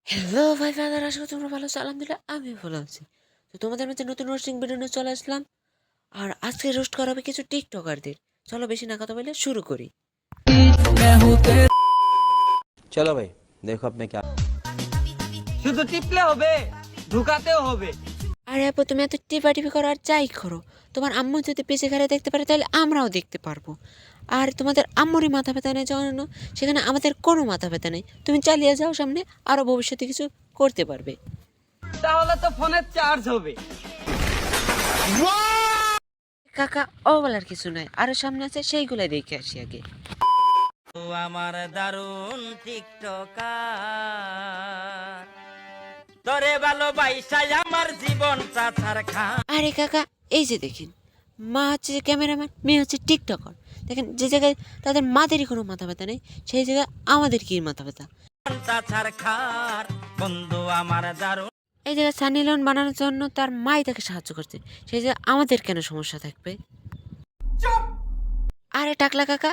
Hello ভাই father, আশা করি তোমরা ভালো আছো। আলহামদুলিল্লাহ আমি ভালো আছি। তো তোমাদের মধ্যে নতুন রোস্টিং ভিডিও নিয়ে চলে আসলাম। আর আজকে রোস্ট করা হবে কিছু টিকটকারদের। চলো বেশি না কথা বলে শুরু করি। चलो भाई देखो अब मैं क्या শুধু টিপলে হবে, ঢুকাতেও হবে। আরে আপু, তুমি এত টিপাটিপি করো আর যাই করো, তোমার আম্মু যদি পিছে ঘাড়ে দেখতে পারে তাহলে আমরাও দেখতে পারবো। আর তোমাদের আম্মুরই মাথা ব্যথা নেই জন্য সেখানে আমাদের কোনো মাথা ব্যথা নেই। তুমি চালিয়ে যাও সামনে, আরও ভবিষ্যতে কিছু করতে পারবে। তাহলে তো ফোনের চার্জ হবে। কাকা ও বলার কিছু নাই, আরও সামনে আছে, সেইগুলাই দেখে আসি আগে। ও আমার দারুণ টিকটকার, তোরে ভালোবাসাই আমার জীবনটা ছাড়খা। আরে কাকা, এই যে দেখেন, মা হচ্ছে যে ক্যামেরাম্যান, মেয়ে হচ্ছে টিকটকার। দেখেন, যে জায়গায় তাদের মাদেরই কোনো মাথা ব্যথা নেই, সেই জায়গায় আমাদের কি মাথা ব্যথা। জীবনটা ছাড়খার বন্ধু আমার দারুণ। এই জায়গায় সানি লিওন বানানোর জন্য তার মাই তাকে সাহায্য করছে, সেই জায়গায় আমাদের কেন সমস্যা থাকবে? আরে টাকলা কাকা,